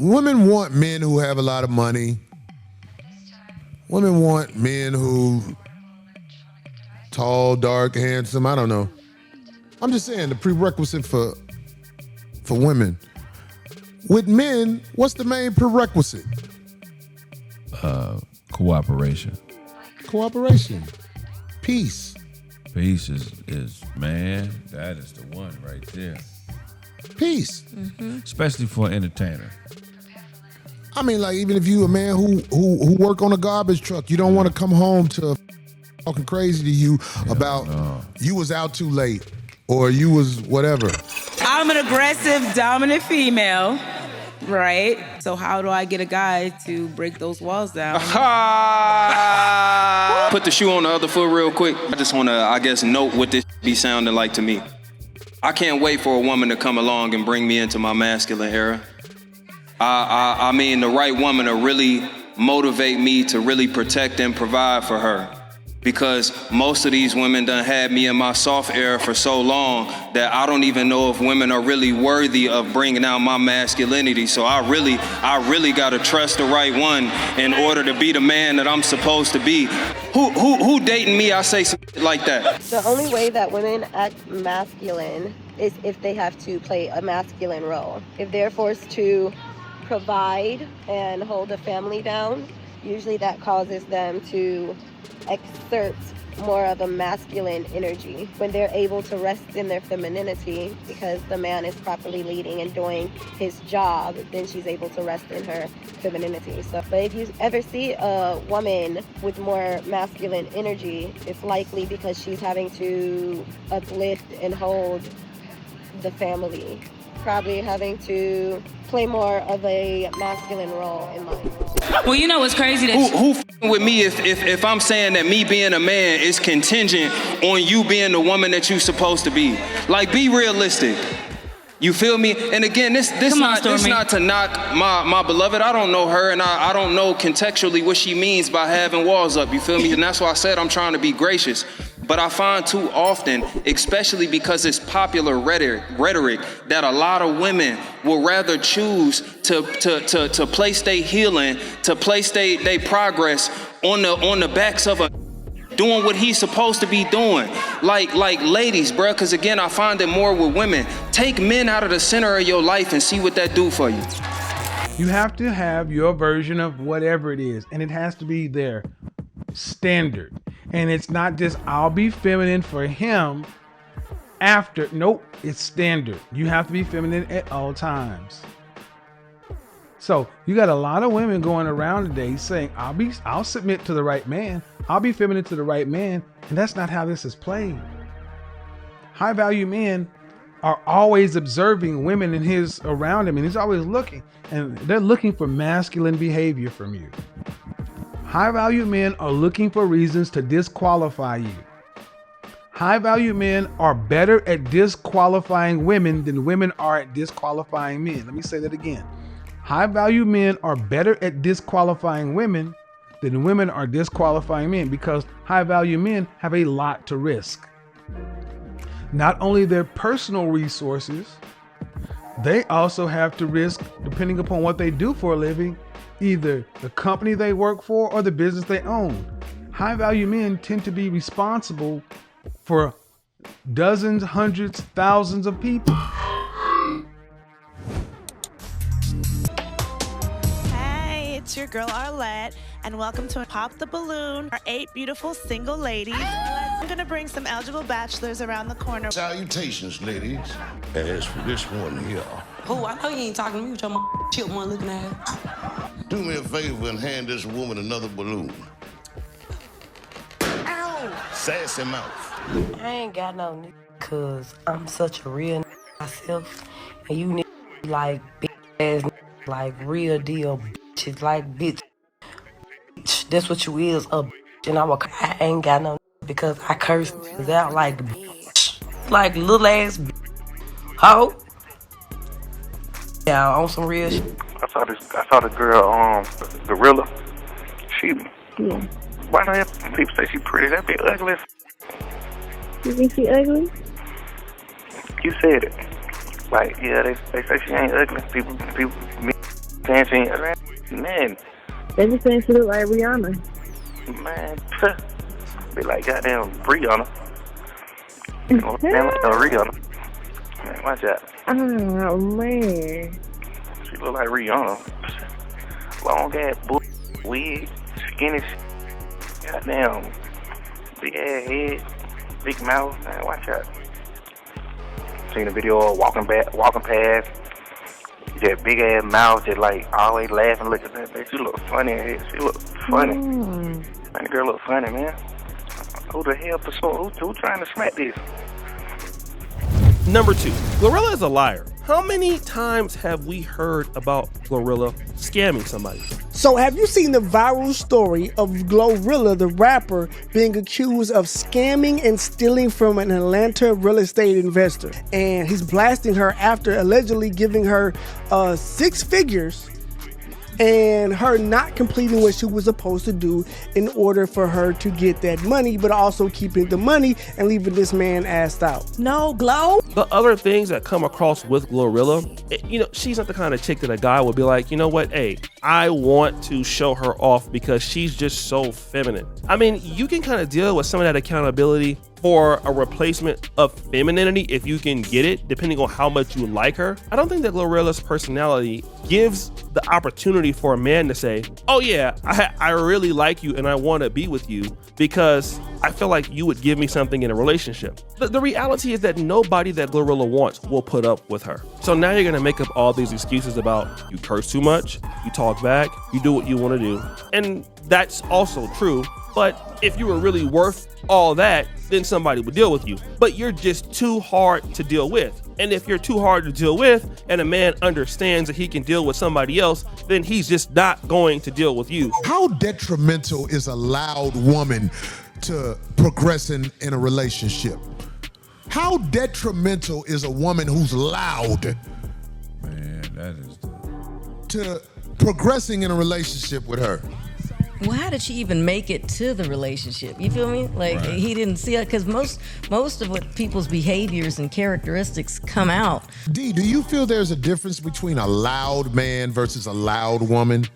women want men who have a lot of money. Women want men who tall, dark, handsome. I don't know. I'm just saying the prerequisite for women. With men, what's the main prerequisite? Cooperation. Cooperation. Peace. Peace is man, that is the one right there. Peace. Mm-hmm. Especially for an entertainer. I mean, like, even if you a man who work on a garbage truck, you don't want to come home to talking crazy to you about you was out too late or you was whatever. I'm an aggressive, dominant female, right? So how do I get a guy to break those walls down? Put the shoe on the other foot real quick. I just want to, I guess, note what this be sounding like to me. I can't wait for a woman to come along and bring me into my masculine era. I mean, the right woman to really motivate me to really protect and provide for her. Because most of these women done had me in my soft era for so long that I don't even know if women are really worthy of bringing out my masculinity. So I really gotta trust the right one in order to be the man that I'm supposed to be. Who dating me? I say something like that. The only way that women act masculine is if they have to play a masculine role. If they're forced to provide and hold a family down, usually that causes them to exert more of a masculine energy. When they're able to rest in their femininity because the man is properly leading and doing his job, then she's able to rest in her femininity. So, but if you ever see a woman with more masculine energy, it's likely because she's having to uplift and hold the family, probably having to play more of a masculine role in life. Well, you know what's crazy? Who with me if I'm saying that me being a man is contingent on you being the woman that you're supposed to be? Like, be realistic. You feel me? And again, this not to knock my beloved. I don't know her, and I don't know contextually what she means by having walls up. You feel me? And that's why I said I'm trying to be gracious. But I find too often, especially because it's popular rhetoric, that a lot of women will rather choose to place their healing, to place their progress on the backs of a doing what he's supposed to be doing. Like ladies, bruh, because again, I find it more with women. Take men out of the center of your life and see what that do for you. You have to have your version of whatever it is, and it has to be their standard. And it's not just, I'll be feminine for him after. Nope, it's standard. You have to be feminine at all times. So you got a lot of women going around today saying, I'll submit to the right man. I'll be feminine to the right man. And that's not how this is played. High value men are always observing women around him, and he's always looking, and they're looking for masculine behavior from you. High value men are looking for reasons to disqualify you. High value men are better at disqualifying women than women are at disqualifying men. Let me say that again. High value men are better at disqualifying women than women are disqualifying men, because high value men have a lot to risk. Not only their personal resources, they also have to risk, depending upon what they do for a living, either the company they work for or the business they own. High value men tend to be responsible for dozens, hundreds, thousands of people. Hey, it's your girl Arlette, and welcome to Pop the Balloon, our 8 beautiful single ladies. I'm gonna bring some eligible bachelors around the corner. Salutations, ladies. As for this one here. Oh, I know you ain't talking to me with your chip one looking at. Do me a favor and hand this woman another balloon. Ow! Sassy mouth. I ain't got no nigga, cause I'm such a real myself, and you niggas like big ass like real deal bitches, like bitch. That's what you is, a bitch, and I ain't got no because I curse out like bitch, like little ass bitch. Ho. Yeah, on some real shit. I saw the girl, GloRilla. Why do people say she pretty? That be ugly. You think she ugly? You said it. Like, yeah, they say she ain't ugly. People saying man. They be saying she look like Rihanna. Man, be like goddamn Rihanna. Rihanna. Man, watch out. Oh, man. She look like Rihanna. Long ass wig, skinny, goddamn big ass head, big mouth. Man, watch out. Seen a video of walking past. That big ass mouth, just like always laughing. Look at that bitch. She look funny. She look funny. Man, the girl look funny, man. Who the hell who trying to smack this? Number 2, GloRilla is a liar. How many times have we heard about GloRilla scamming somebody? So have you seen the viral story of GloRilla, the rapper, being accused of scamming and stealing from an Atlanta real estate investor? And he's blasting her after allegedly giving her 6 figures and her not completing what she was supposed to do in order for her to get that money, but also keeping the money and leaving this man assed out. No, Glo. The other things that come across with GloRilla, she's not the kind of chick that a guy will be like, you know what, hey, I want to show her off because she's just so feminine. I mean, you can kind of deal with some of that accountability for a replacement of femininity if you can get it, depending on how much you like her. I don't think that GloRilla's personality gives the opportunity for a man to say, oh yeah, I really like you and I want to be with you because I feel like you would give me something in a relationship. The reality is that nobody that GloRilla wants will put up with her. So now you're gonna make up all these excuses about you curse too much, you talk back, you do what you want to do. And that's also true. But if you were really worth all that, then somebody would deal with you. But you're just too hard to deal with. And if you're too hard to deal with and a man understands that he can deal with somebody else, then he's just not going to deal with you. How detrimental is a loud woman to progressing in a relationship? How detrimental is a woman who's loud? Man, that is to progressing in a relationship with her? Well, how did she even make it to the relationship? You feel me? Like, right. He didn't see it, because most of what people's behaviors and characteristics come out. D, do you feel there's a difference between a loud man versus a loud woman?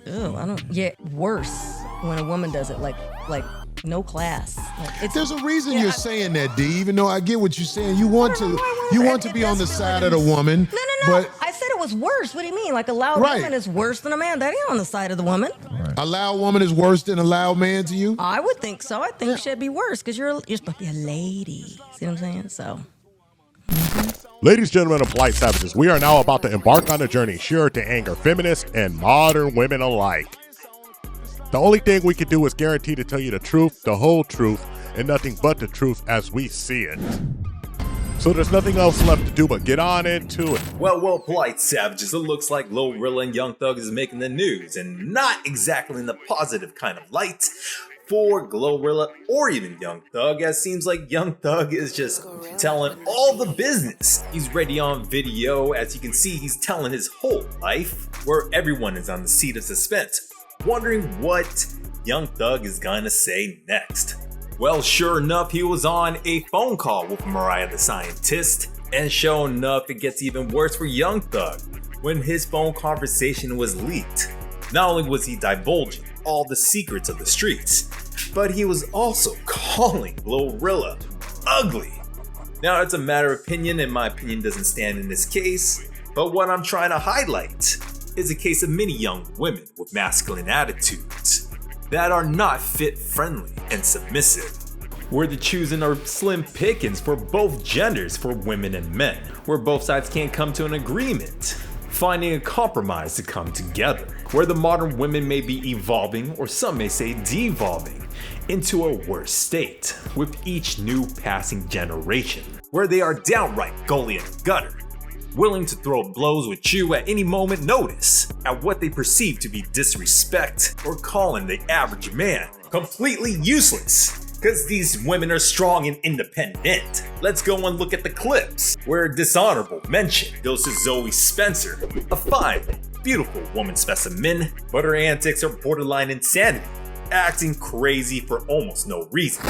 Oh, I don't. Yeah, worse when a woman does it. Like no class. Like, there's a reason you're saying that, D. Even though I get what you're saying, you want to be on the side of the woman. No. But I said it was worse. What do you mean? Like a loud woman is worse than a man? That ain't on the side of the woman. Right. A loud woman is worse than a loud man to you? I would think so. I think it should be worse because you're supposed to be a lady. See what I'm saying? So. Ladies, gentlemen, and polite savages, we are now about to embark on a journey sure to anger feminists and modern women alike. The only thing we can do is guarantee to tell you the truth, the whole truth, and nothing but the truth as we see it. So there's nothing else left to do but get on into it. Well, polite savages, it looks like GloRilla and Young Thug is making the news, and not exactly in the positive kind of light for GloRilla or even Young Thug, as seems like Young Thug is just telling all the business. He's ready on video. As you can see, he's telling his whole life, where everyone is on the seat of suspense, wondering what Young Thug is gonna say next. Well, sure enough, he was on a phone call with Mariah the Scientist, and sure enough, it gets even worse for Young Thug when his phone conversation was leaked. Not only was he divulging all the secrets of the streets, but he was also calling GloRilla ugly. Now, it's a matter of opinion, and my opinion doesn't stand in this case, but what I'm trying to highlight is a case of many young women with masculine attitudes that are not fit, friendly, and submissive. Where the choosing are slim pickings for both genders, for women and men, where both sides can't come to an agreement, finding a compromise to come together, where the modern women may be evolving, or some may say devolving, into a worse state with each new passing generation, where they are downright gully in the gutter, willing to throw blows with you at any moment notice at what they perceive to be disrespect, or calling the average man completely useless because these women are strong and independent. Let's go and look at the clips where dishonorable mention goes to Zoe Spencer, a fine, beautiful woman specimen, but her antics are borderline insanity, acting crazy for almost no reason.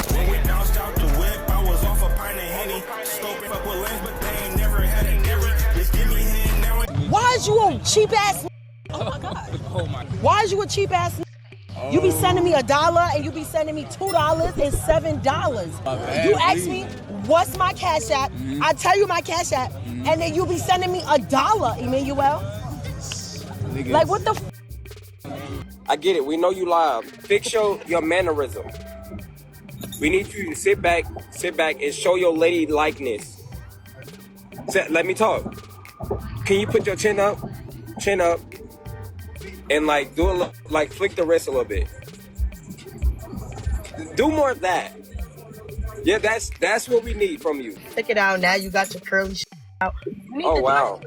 Why is you on cheap ass Why is you a cheap ass? You be sending me $1 and you be sending me $2 and $7. You ask me, what's my Cash App? I tell you my Cash App, and then you be sending me $1, Emmanuel. Like, what the I get it. We know you live. Fix your mannerism. We need you to sit back and show your lady likeness. Let me talk. Can you put your chin up, and like do a like flick the wrist a little bit. Do more of that. Yeah, that's what we need from you. Check it out. Now you got your curly out. Oh wow.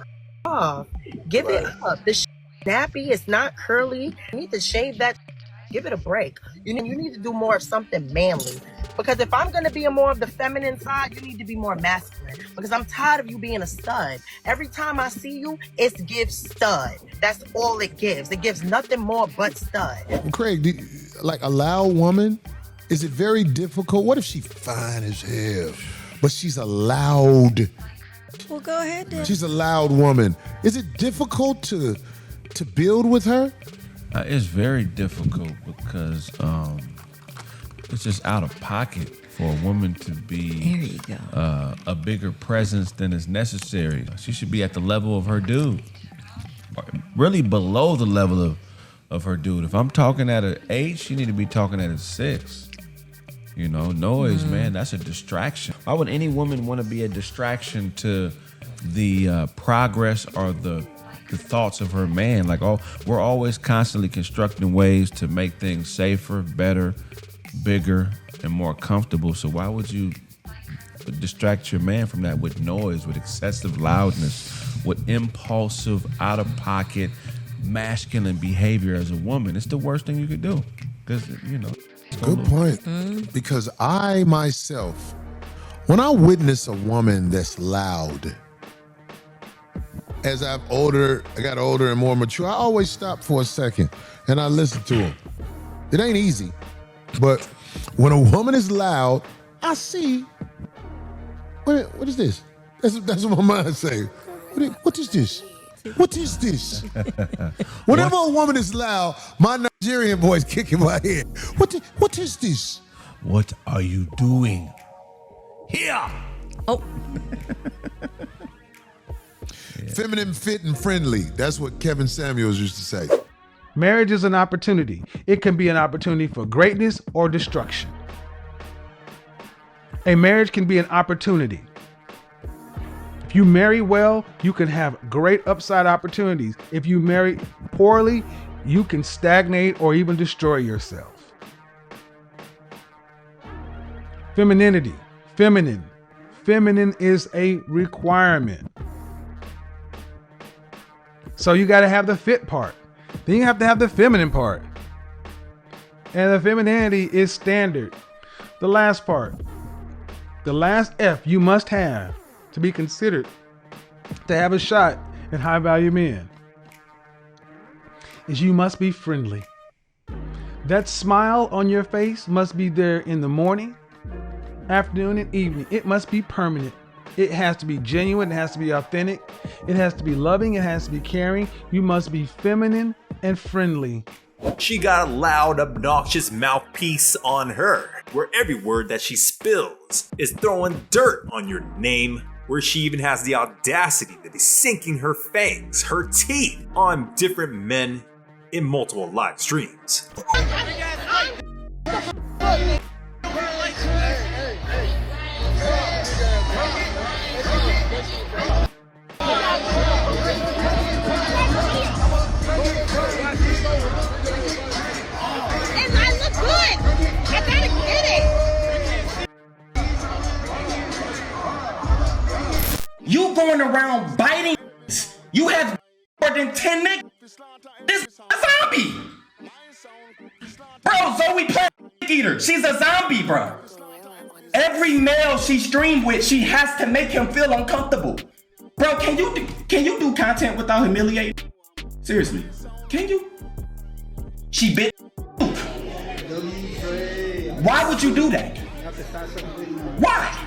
Give it up. The nappy is not curly. You need to shave that. Give it a break. You need to do more of something manly. Because if I'm going to be more of the feminine side, you need to be more masculine. Because I'm tired of you being a stud. Every time I see you, it gives stud. That's all it gives. It gives nothing more but stud. Kraig, like a loud woman, is it very difficult? What if she's fine as hell, but she's a loud? Well, go ahead then. She's a loud woman. Is it difficult to build with her? It's very difficult because it's just out of pocket for a woman to be a bigger presence than is necessary. She should be at the level of her dude, really below the level of her dude. If I'm talking at an 8, she need to be talking at a 6. You know, noise, man, that's a distraction. Why would any woman want to be a distraction to the progress or the thoughts of her man? Like, we're always constantly constructing ways to make things safer, better, bigger, and more comfortable. So why would you distract your man from that with noise, with excessive loudness, with impulsive, out-of-pocket, masculine behavior as a woman? It's the worst thing you could do. Because, you know. Good point. Because I myself, when I witness a woman that's loud, as I got older and more mature, I always stop for a second and I listen to them. It ain't easy, but when a woman is loud, I see. What is this? That's what my mind say. What is this? What is this? Whenever a woman is loud, my Nigerian boy's kicking my head. What is this? What are you doing here? Oh. Feminine, fit, and friendly. That's what Kevin Samuels used to say. Marriage is an opportunity. It can be an opportunity for greatness or destruction. A marriage can be an opportunity. If you marry well, you can have great upside opportunities. If you marry poorly, you can stagnate or even destroy yourself. Femininity. Feminine. Feminine is a requirement. So you got to have the fit part. Then you have to have the feminine part. And the femininity is standard. The last part. The last F you must have to be considered to have a shot at high value men is you must be friendly. That smile on your face must be there in the morning, afternoon, and evening. It must be permanent. It has to be genuine. It has to be authentic. It has to be loving. It has to be caring. You must be feminine and friendly. She got a loud, obnoxious mouthpiece on her, where every word that she spills is throwing dirt on your name, where she even has the audacity to be sinking her fangs, her teeth, on different men in multiple live streams. You going around biting. You have more than 10 niggas. This is a zombie. Bro, Zoe Platt eater. She's a zombie, bro. Every male she streamed with, she has to make him feel uncomfortable. Bro, can you do content without humiliating? Seriously, can you? She bit. Why would you do that? Why?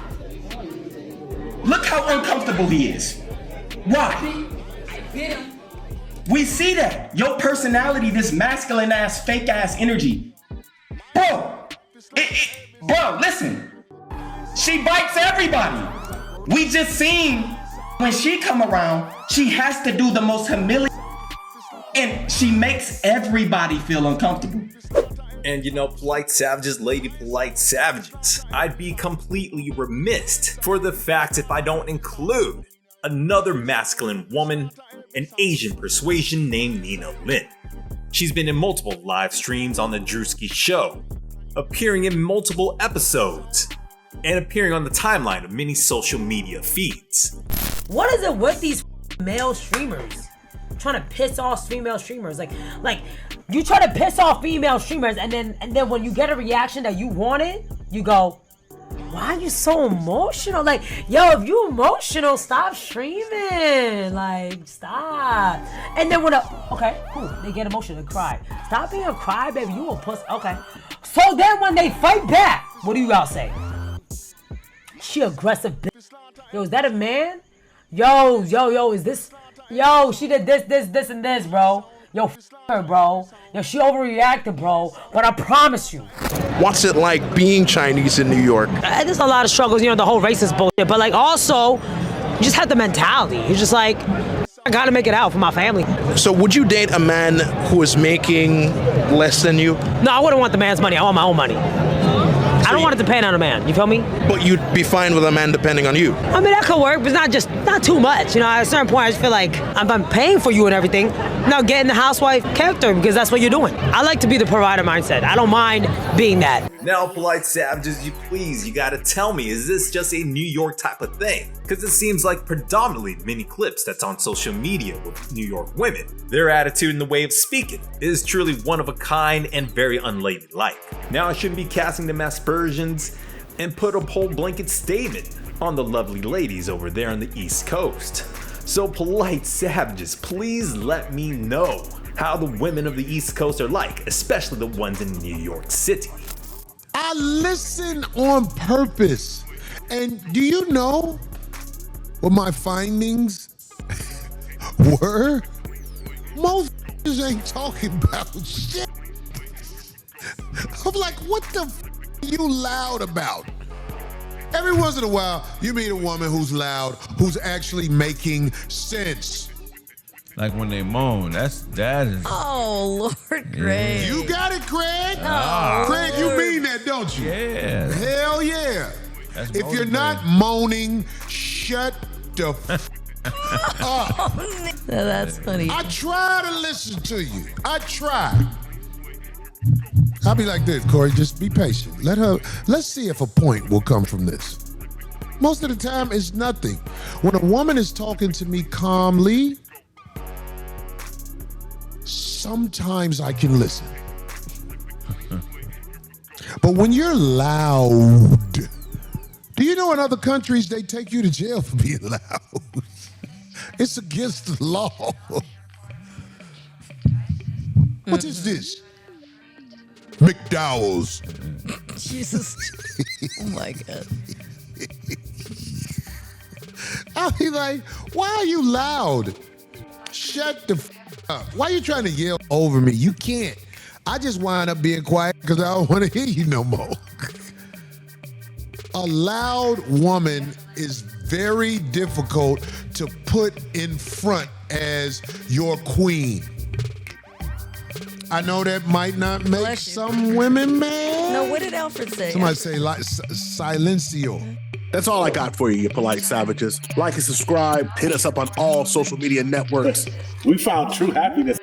Look how uncomfortable he is. Why? We see that. Your personality, this masculine ass, fake ass energy. Bro, bro, listen. She bites everybody. We just seen when she come around, she has to do the most humiliating, and she makes everybody feel uncomfortable. And you know, polite savages, lady polite savages, I'd be completely remiss for the fact if I don't include another masculine woman, an Asian persuasion named Nina Lin. She's been in multiple live streams on the Drewski show, appearing in multiple episodes, and appearing on the timeline of many social media feeds. What is it with these male streamers? Trying to piss off female streamers. Like you try to piss off female streamers, and then when you get a reaction that you wanted, you go, why are you so emotional? Like, yo, if you emotional, stop streaming. Like, stop. And then okay, cool, they get emotional, they cry. Stop being a crybaby, you a pussy. Okay. So then when they fight back, what do you all say? She aggressive bitch. Yo, is that a man? Yo, is this? Yo, she did this, and this, bro. Yo, her, bro. Yo, she overreacted, bro. But I promise you. What's it like being Chinese in New York? There's a lot of struggles, you know, the whole racist bullshit. But like, also, you just have the mentality. You're just like, I gotta make it out for my family. So would you date a man who is making less than you? No, I wouldn't want the man's money. I want my own money. I don't want it to depend on a man, you feel me? But you'd be fine with a man depending on you? I mean, that could work, but not too much. You know, at a certain point, I just feel like I'm paying for you and everything. Now get in the housewife character, because that's what you're doing. I like to be the provider mindset. I don't mind being that. Now, polite savages, you gotta tell me, is this just a New York type of thing? Because it seems like predominantly many clips that's on social media with New York women. Their attitude and the way of speaking is truly one of a kind and very unladylike. Now, I shouldn't be casting them aspersions and put a whole blanket statement on the lovely ladies over there on the East Coast. So polite savages, please let me know how the women of the East Coast are like, especially the ones in New York City. I listen on purpose. And do you know what my findings were? Most ain't talking about shit. I'm like, what the are you loud about? Every once in a while, you meet a woman who's loud, who's actually making sense. Like when they moan, that is. Oh, Lord, Kraig. You got it, Kraig. Oh, Kraig, you mean that, don't you? Yeah. Hell yeah. That's if you're motivating. not moaning, shut the up. No, that's funny. I try to listen to you. I try. I'll be like this, Corey, just be patient. Let's see if a point will come from this. Most of the time, it's nothing. When a woman is talking to me calmly, sometimes I can listen. But when you're loud, do you know in other countries they take you to jail for being loud? It's against the law. What is this? McDowell's. Jesus. Oh my God. I'll be like, why are you loud? Shut the up. Why are you trying to yell over me? You can't. I just wind up being quiet because I don't want to hear you no more. A loud woman is very difficult to put in front as your queen. I know that might not make some women mad. No, what did Alfred say? Somebody say like silencio. That's all I got for you polite savages. Like and subscribe. Hit us up on all social media networks. We found true happiness.